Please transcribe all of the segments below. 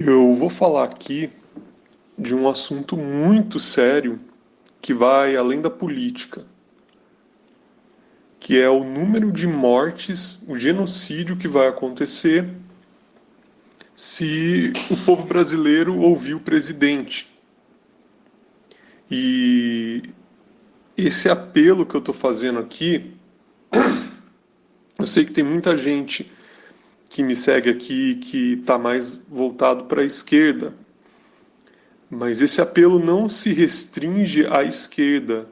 Eu vou falar aqui de um assunto muito sério que vai além da política, que é o número de mortes, o genocídio que vai acontecer se o povo brasileiro ouvir o presidente. E esse apelo que eu estou fazendo aqui, eu sei que tem muita gente que me segue aqui que está mais voltado para a esquerda, mas esse apelo não se restringe à esquerda,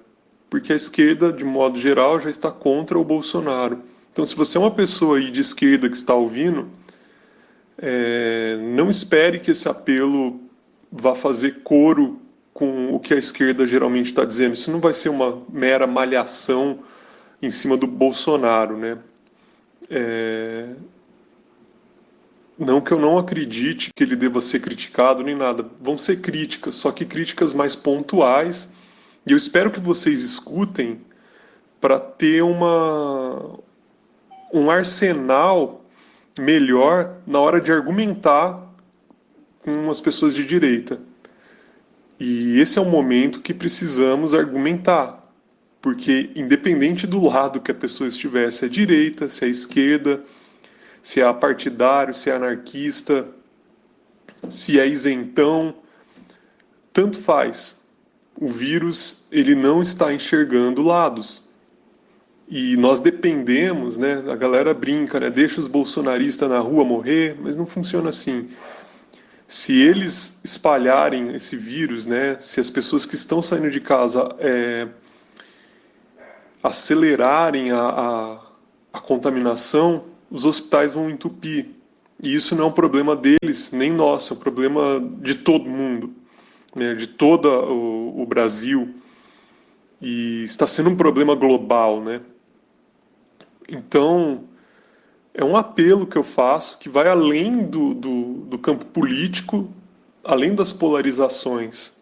porque a esquerda, de modo geral, já está contra o Bolsonaro. Então, se você é uma pessoa aí de esquerda que está ouvindo, não espere que esse apelo vá fazer coro com o que a esquerda geralmente está dizendo. Isso não vai ser uma mera malhação em cima do Bolsonaro, né? Não que eu não acredite que ele deva ser criticado nem nada. Vão ser críticas, só que críticas mais pontuais. E eu espero que vocês escutem para ter um arsenal melhor na hora de argumentar com as pessoas de direita. E esse é o momento que precisamos argumentar, porque independente do lado que a pessoa estiver, se é direita, se é esquerda, se é apartidário, se é anarquista, se é isentão, tanto faz. O vírus, ele não está enxergando lados. E nós dependemos, né? A galera brinca, né? Deixa os bolsonaristas na rua morrer, mas não funciona assim. Se eles espalharem esse vírus, né? Se as pessoas que estão saindo de casa acelerarem a contaminação, os hospitais vão entupir. E isso não é um problema deles, nem nosso, é um problema de todo mundo, né? De todo o Brasil. E está sendo um problema global, né? Então, é um apelo que eu faço que vai além do campo político, além das polarizações.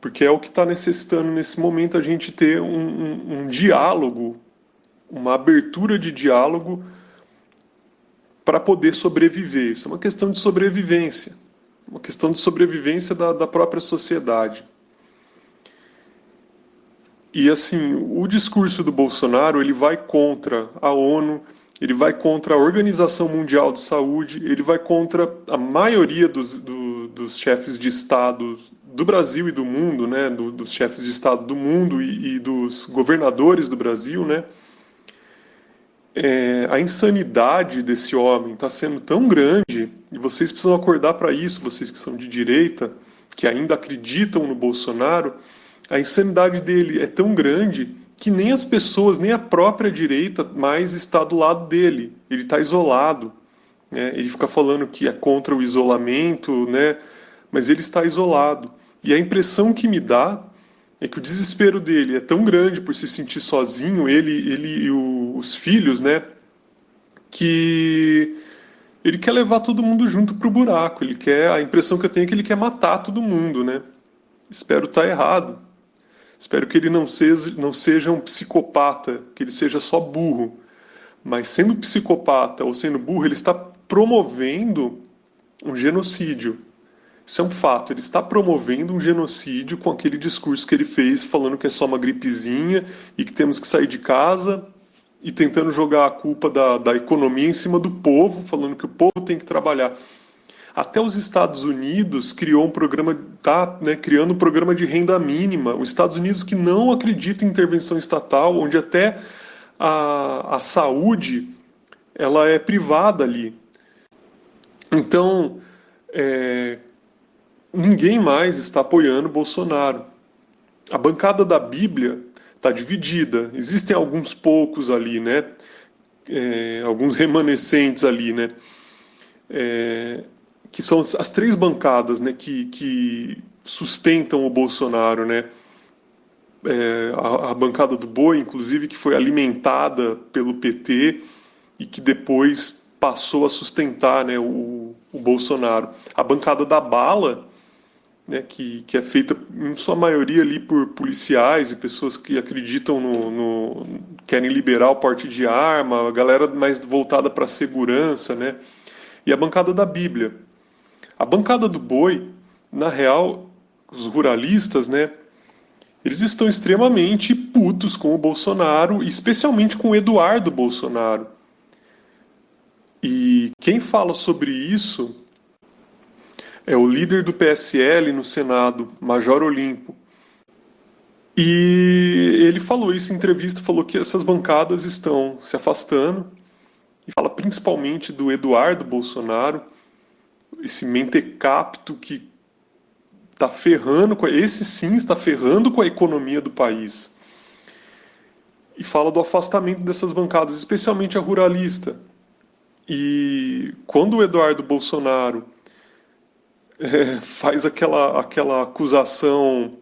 Porque é o que está necessitando nesse momento a gente ter um diálogo, uma abertura de diálogo para poder sobreviver. Isso é uma questão de sobrevivência, uma questão de sobrevivência da própria sociedade. E assim, o discurso do Bolsonaro, ele vai contra a ONU, ele vai contra a Organização Mundial de Saúde, ele vai contra a maioria dos chefes de Estado do Brasil e do mundo, né, dos chefes de Estado do mundo e dos governadores do Brasil, né. A insanidade desse homem está sendo tão grande, e vocês precisam acordar para isso, vocês que são de direita, que ainda acreditam no Bolsonaro, a insanidade dele é tão grande que nem as pessoas, nem a própria direita mais está do lado dele. Ele está isolado, né? Ele fica falando que é contra o isolamento, né? Mas ele está isolado. E a impressão que me dá é que o desespero dele é tão grande por se sentir sozinho, ele e os filhos, né? Que ele quer levar todo mundo junto pro buraco. Ele quer, a impressão que eu tenho é que ele quer matar todo mundo, né? Espero estar errado. Espero que ele não seja um psicopata, que ele seja só burro. Mas sendo psicopata ou sendo burro, ele está promovendo um genocídio. Isso é um fato. Ele está promovendo um genocídio com aquele discurso que ele fez, falando que é só uma gripezinha e que temos que sair de casa e tentando jogar a culpa da economia em cima do povo, falando que o povo tem que trabalhar. Até os Estados Unidos criou um programa, tá, né, criando um programa de renda mínima. Os Estados Unidos que não acredita em intervenção estatal, onde até a saúde ela é privada ali. Então, ninguém mais está apoiando Bolsonaro. A bancada da Bíblia está dividida. Existem alguns poucos ali, né? Alguns remanescentes ali, né? Que são as três bancadas, né, que sustentam o Bolsonaro, né? A bancada do boi, inclusive, que foi alimentada pelo PT e que depois passou a sustentar, né, o Bolsonaro. A bancada da bala, né, que é feita em sua maioria ali por policiais e pessoas que acreditam querem liberar o porte de arma, a galera mais voltada para a segurança, né? E a bancada da Bíblia. A bancada do boi, na real, os ruralistas, né, eles estão extremamente putos com o Bolsonaro, especialmente com o Eduardo Bolsonaro. E quem fala sobre isso é o líder do PSL no Senado, Major Olimpo. E ele falou isso em entrevista, falou que essas bancadas estão se afastando, e fala principalmente do Eduardo Bolsonaro, esse mentecapto que está ferrando, esse sim está ferrando com a economia do país. E fala do afastamento dessas bancadas, especialmente a ruralista. E quando o Eduardo Bolsonaro faz aquela acusação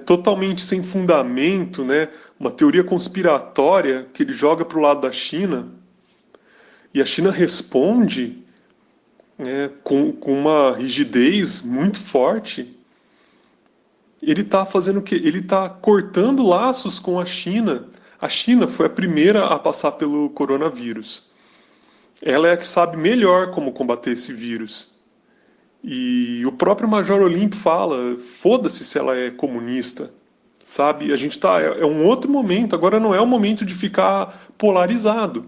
totalmente sem fundamento, né? Uma teoria conspiratória que ele joga para o lado da China, e a China responde, né, com uma rigidez muito forte. Ele está fazendo o quê? Ele está cortando laços com a China. A China foi a primeira a passar pelo coronavírus. Ela é a que sabe melhor como combater esse vírus. E o próprio Major Olimpo fala, foda-se se ela é comunista, sabe? A gente tá, é um outro momento, agora não é o momento de ficar polarizado.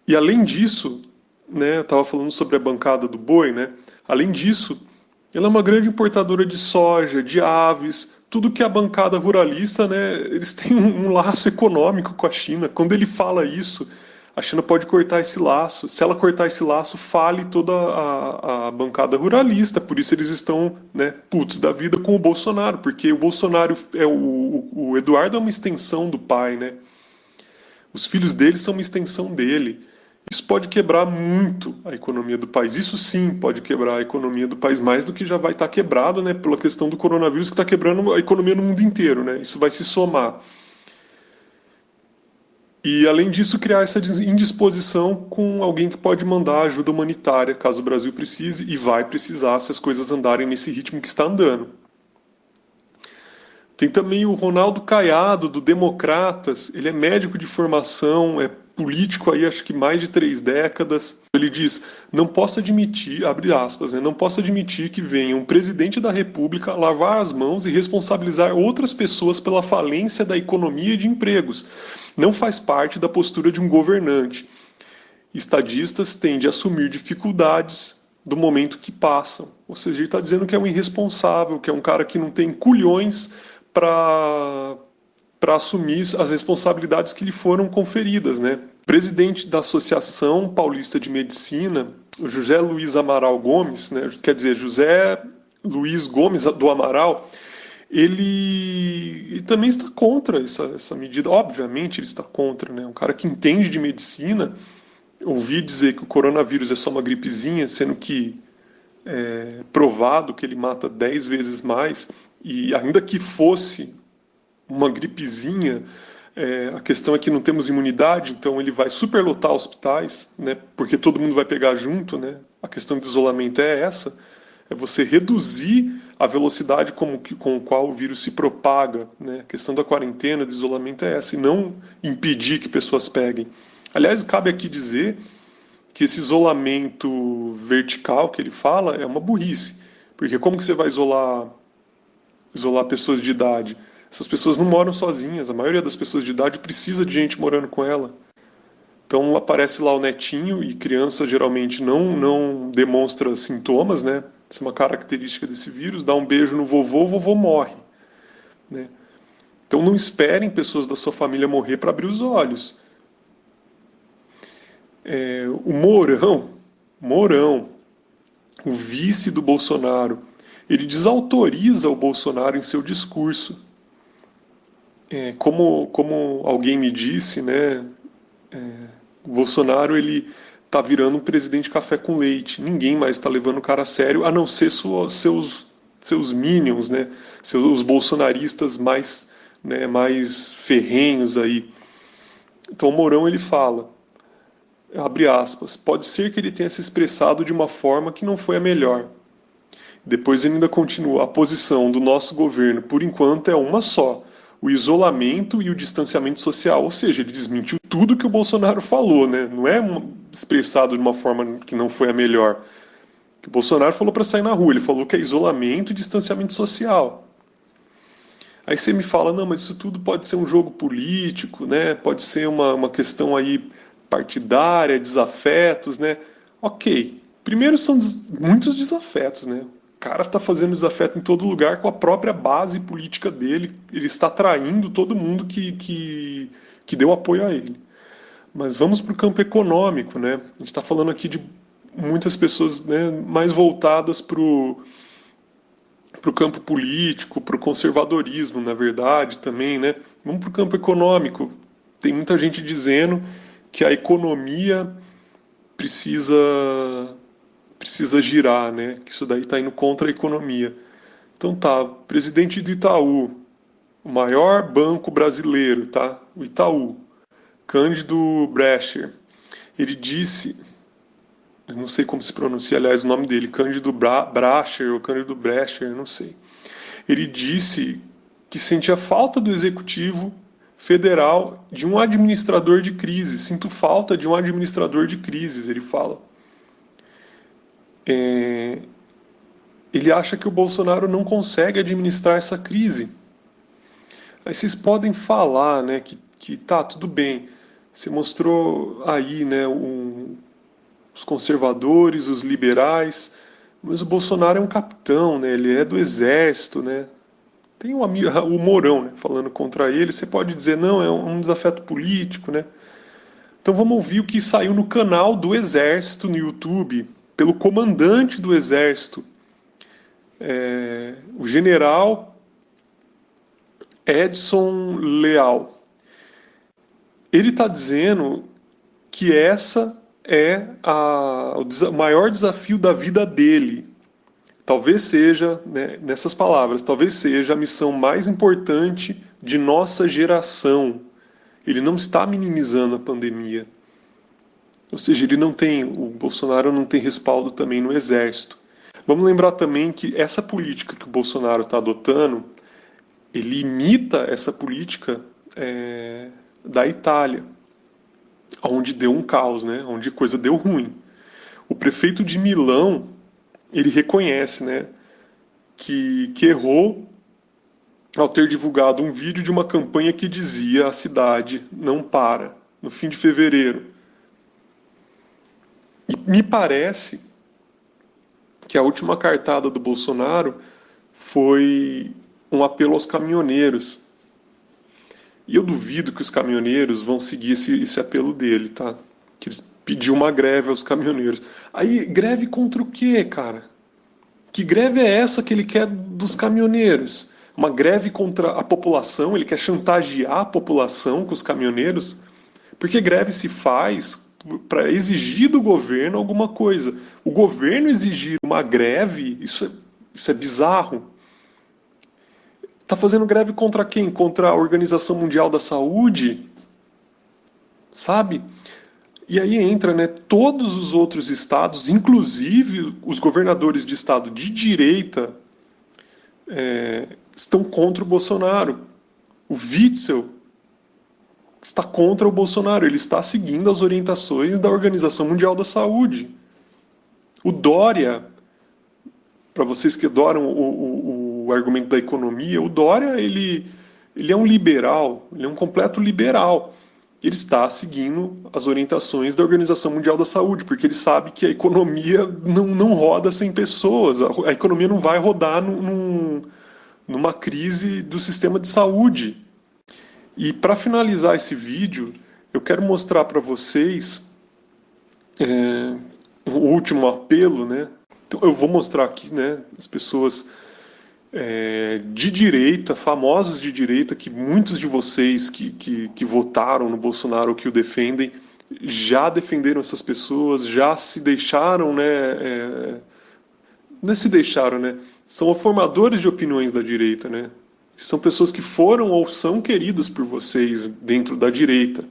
E além disso, né, eu estava falando sobre a bancada do boi, né? Além disso, ela é uma grande importadora de soja, de aves, tudo que a bancada ruralista, né, eles têm um laço econômico com a China. Quando ele fala isso, a China pode cortar esse laço. Se ela cortar esse laço, fale toda a bancada ruralista. Por isso eles estão, né, putos da vida com o Bolsonaro, porque o Bolsonaro o Eduardo é uma extensão do pai, né? Os filhos dele são uma extensão dele. Isso pode quebrar muito a economia do país. Isso sim pode quebrar a economia do país, mais do que já vai estar quebrado, né, pela questão do coronavírus, que está quebrando a economia no mundo inteiro, né? Isso vai se somar. E, além disso, criar essa indisposição com alguém que pode mandar ajuda humanitária, caso o Brasil precise, e vai precisar se as coisas andarem nesse ritmo que está andando. Tem também o Ronaldo Caiado, do Democratas. Ele é médico de formação, é político aí acho que mais de 3 décadas. Ele diz, não posso admitir, abre aspas, né, não posso admitir que venha um presidente da República lavar as mãos e responsabilizar outras pessoas pela falência da economia e de empregos. Não faz parte da postura de um governante. Estadistas têm de assumir dificuldades do momento que passam. Ou seja, ele está dizendo que é um irresponsável, que é um cara que não tem culhões para assumir as responsabilidades que lhe foram conferidas, né? O presidente da Associação Paulista de Medicina, o José Luiz Amaral Gomes, né? Quer dizer, José Luiz Gomes do Amaral, ele também está contra essa medida. Obviamente ele está contra, né? Um cara que entende de medicina, ouvi dizer que o coronavírus é só uma gripezinha, sendo que é provado que ele mata 10 vezes mais, e ainda que fosse uma gripezinha, a questão é que não temos imunidade, então ele vai superlotar hospitais, né, porque todo mundo vai pegar junto, né? A questão de isolamento é essa, é você reduzir a velocidade com a qual o vírus se propaga, né? A questão da quarentena, do isolamento é essa, e não impedir que pessoas peguem. Aliás, cabe aqui dizer que esse isolamento vertical que ele fala é uma burrice, porque como que você vai isolar pessoas de idade? Essas pessoas não moram sozinhas, a maioria das pessoas de idade precisa de gente morando com ela. Então aparece lá o netinho, e criança geralmente não demonstra sintomas, né? Isso é uma característica desse vírus, dá um beijo no vovô, o vovô morre, né? Então não esperem pessoas da sua família morrer para abrir os olhos. O Mourão, o vice do Bolsonaro, ele desautoriza o Bolsonaro em seu discurso. Como alguém me disse, né, o Bolsonaro ele tá virando um presidente café com leite. Ninguém mais está levando o cara a sério, a não ser seus minions, né, os bolsonaristas mais, né, mais ferrenhos aí. Então o Mourão ele fala, abre aspas, pode ser que ele tenha se expressado de uma forma que não foi a melhor. Depois ele ainda continua, a posição do nosso governo, por enquanto, é uma só, o isolamento e o distanciamento social. Ou seja, ele desmentiu tudo que o Bolsonaro falou, né? Não é expressado de uma forma que não foi a melhor. Que o Bolsonaro falou para sair na rua, ele falou que é isolamento e distanciamento social. Aí você me fala, não, mas isso tudo pode ser um jogo político, né? Pode ser uma questão aí partidária, desafetos, né? Ok. Primeiro são muitos desafetos, né? O cara está fazendo desafeto em todo lugar com a própria base política dele. Ele está traindo todo mundo que deu apoio a ele. Mas vamos para o campo econômico, né? A gente está falando aqui de muitas pessoas, né, mais voltadas para o campo político, para o conservadorismo, na verdade, também, né? Vamos para o campo econômico. Tem muita gente dizendo que a economia precisa precisa girar, né? Que isso daí está indo contra a economia. Então tá, presidente do Itaú, o maior banco brasileiro, tá? O Itaú, Cândido Brecher, ele disse, eu não sei como se pronuncia, aliás, o nome dele, Cândido Bracher ou Cândido Brecher, não sei. Ele disse que sentia falta do executivo federal de um administrador de crise. Sinto falta de um administrador de crises, ele fala. Ele acha que o Bolsonaro não consegue administrar essa crise. Aí vocês podem falar, né, que tá, tudo bem. Você mostrou aí, né, os conservadores, os liberais, mas o Bolsonaro é um capitão, né, ele é do exército, né. Tem um amigo, o Mourão, né, falando contra ele, você pode dizer, não, é um desafeto político, né. Então vamos ouvir o que saiu no canal do Exército no YouTube, pelo comandante do Exército, o general Edson Leal. Ele está dizendo que essa é o maior desafio da vida dele. Talvez seja, né, nessas palavras, talvez seja a missão mais importante de nossa geração. Ele não está minimizando a pandemia. Ou seja, o Bolsonaro não tem respaldo também no exército. Vamos lembrar também que essa política que o Bolsonaro está adotando, ele imita essa política da Itália, onde deu um caos, né? Onde a coisa deu ruim. O prefeito de Milão, ele reconhece, né, que errou ao ter divulgado um vídeo de uma campanha que dizia a cidade não para, no fim de fevereiro. E me parece que a última cartada do Bolsonaro foi um apelo aos caminhoneiros. E eu duvido que os caminhoneiros vão seguir esse apelo dele, tá? Que eles pediu uma greve aos caminhoneiros. Aí, greve contra o quê, cara? Que greve é essa que ele quer dos caminhoneiros? Uma greve contra a população? Ele quer chantagear a população com os caminhoneiros? Porque greve se faz para exigir do governo alguma coisa. O governo exigir uma greve, isso é bizarro. Está fazendo greve contra quem? Contra a Organização Mundial da Saúde? Sabe? E aí entra, né, todos os outros estados, inclusive os governadores de estado de direita, estão contra o Bolsonaro. O Witzel está contra o Bolsonaro, ele está seguindo as orientações da Organização Mundial da Saúde. O Dória, para vocês que adoram o argumento da economia, o Dória ele é um liberal, ele é um completo liberal. Ele está seguindo as orientações da Organização Mundial da Saúde, porque ele sabe que a economia não roda sem pessoas, a economia não vai rodar numa crise do sistema de saúde. E para finalizar esse vídeo, eu quero mostrar para vocês o último apelo, né? Então, eu vou mostrar aqui, né, as pessoas de direita, famosos de direita, que muitos de vocês que votaram no Bolsonaro ou que o defendem, já defenderam essas pessoas, já se deixaram, né? Não se deixaram, né? São formadores de opiniões da direita, né? São pessoas que foram ou são queridas por vocês dentro da direita.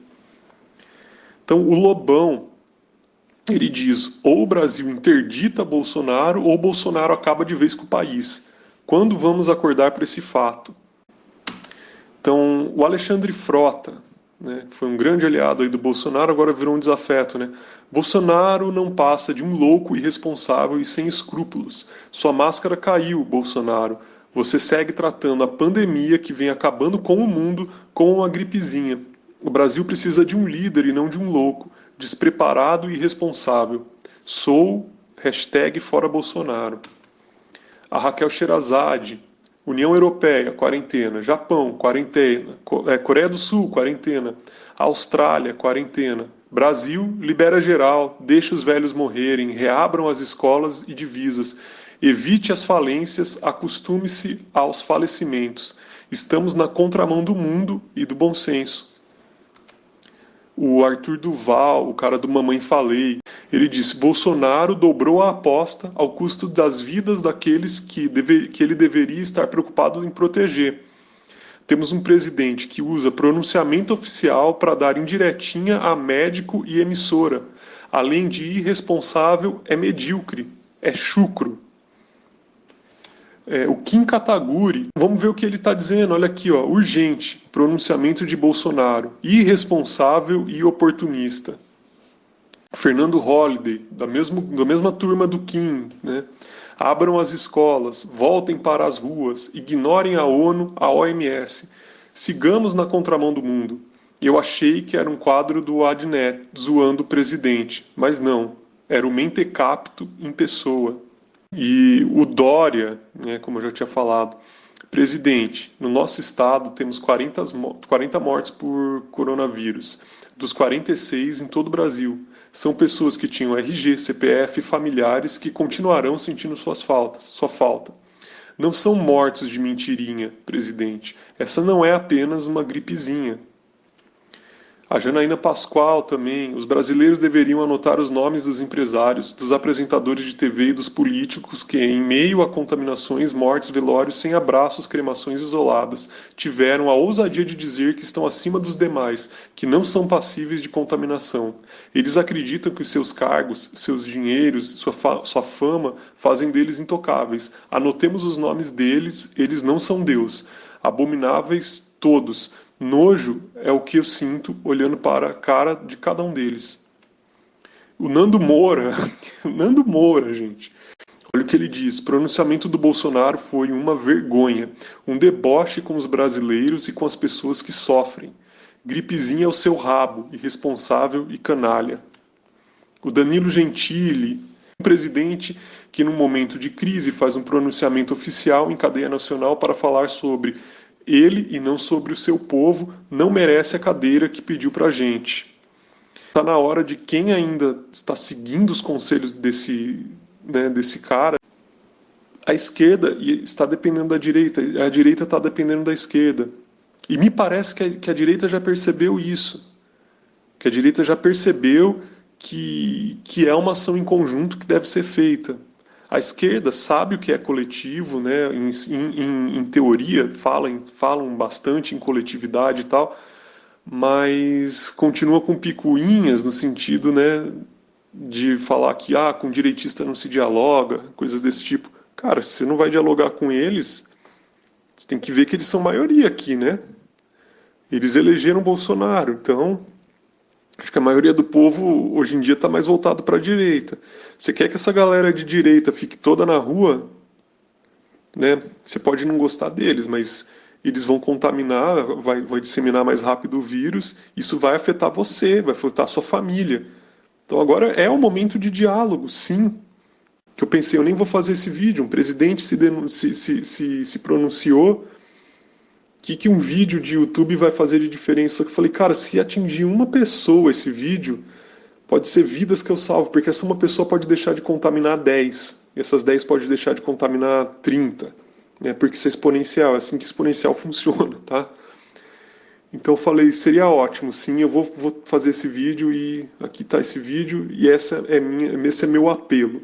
Então, o Lobão, ele diz, ou o Brasil interdita Bolsonaro, ou Bolsonaro acaba de vez com o país. Quando vamos acordar para esse fato? Então, o Alexandre Frota, né? Foi um grande aliado aí do Bolsonaro, agora virou um desafeto, né? Bolsonaro não passa de um louco irresponsável e sem escrúpulos. Sua máscara caiu, Bolsonaro. Você segue tratando a pandemia que vem acabando com o mundo como uma gripezinha. O Brasil precisa de um líder e não de um louco, despreparado e irresponsável. Sou #fora Bolsonaro. A Raquel Sherazade, União Europeia, quarentena. Japão, quarentena. Coreia do Sul, quarentena. Austrália, quarentena. Brasil, libera geral, deixa os velhos morrerem, reabram as escolas e divisas. Evite as falências, acostume-se aos falecimentos. Estamos na contramão do mundo e do bom senso. O Arthur Duval, o cara do Mamãe Falei, ele disse: Bolsonaro dobrou a aposta ao custo das vidas daqueles que ele deveria estar preocupado em proteger. Temos um presidente que usa pronunciamento oficial para dar indiretinha a médico e emissora. Além de irresponsável, é medíocre, é chucro. O Kim Kataguiri, vamos ver o que ele está dizendo, olha aqui, ó, urgente, pronunciamento de Bolsonaro, irresponsável e oportunista. Fernando Holliday, da mesma turma do Kim, né? Abram as escolas, voltem para as ruas, ignorem a ONU, a OMS, sigamos na contramão do mundo. Eu achei que era um quadro do Adnet, zoando o presidente, mas não, era o mentecapto em pessoa. E o Dória, né, como eu já tinha falado, presidente, no nosso estado temos 40 mortes por coronavírus, dos 46 em todo o Brasil. São pessoas que tinham RG, CPF e familiares que continuarão sentindo sua falta. Não são mortos de mentirinha, presidente. Essa não é apenas uma gripezinha. A Janaína Pascoal também. Os brasileiros deveriam anotar os nomes dos empresários, dos apresentadores de TV e dos políticos que, em meio a contaminações, mortes, velórios, sem abraços, cremações isoladas, tiveram a ousadia de dizer que estão acima dos demais, que não são passíveis de contaminação. Eles acreditam que seus cargos, seus dinheiros, sua fama fazem deles intocáveis. Anotemos os nomes deles, eles não são Deus. Abomináveis todos. Nojo é o que eu sinto olhando para a cara de cada um deles. O Nando Moura, gente. Olha o que ele diz: pronunciamento do Bolsonaro foi uma vergonha, um deboche com os brasileiros e com as pessoas que sofrem. Gripezinha ao seu rabo, irresponsável e canalha. O Danilo Gentili, um presidente que num momento de crise faz um pronunciamento oficial em cadeia nacional para falar sobre ele e não sobre o seu povo, não merece a cadeira que pediu pra gente. Está na hora de quem ainda está seguindo os conselhos desse cara. A esquerda está dependendo da direita, a direita está dependendo da esquerda. E me parece que a direita já percebeu isso. Que a direita já percebeu que é uma ação em conjunto que deve ser feita. A esquerda sabe o que é coletivo, né? Em teoria falam bastante em coletividade e tal, mas continua com picuinhas no sentido, né, de falar que com direitista não se dialoga, coisas desse tipo. Cara, se você não vai dialogar com eles, você tem que ver que eles são maioria aqui, né? Eles elegeram Bolsonaro, então acho que a maioria do povo hoje em dia está mais voltado para a direita. Você quer que essa galera de direita fique toda na rua, né? Você pode não gostar deles, mas eles vão contaminar, vai disseminar mais rápido o vírus. Isso vai afetar você, vai afetar a sua família. Então agora é o momento de diálogo, sim. Que eu pensei, eu nem vou fazer esse vídeo. Um presidente se pronunciou. O que um vídeo de YouTube vai fazer de diferença? Eu falei, cara, se atingir uma pessoa esse vídeo, pode ser vidas que eu salvo, porque essa uma pessoa pode deixar de contaminar 10, e essas 10 pode deixar de contaminar 30, né? Porque isso é exponencial, é assim que exponencial funciona, tá? Então eu falei, seria ótimo, sim, eu vou fazer esse vídeo, e aqui está esse vídeo, e esse é meu apelo.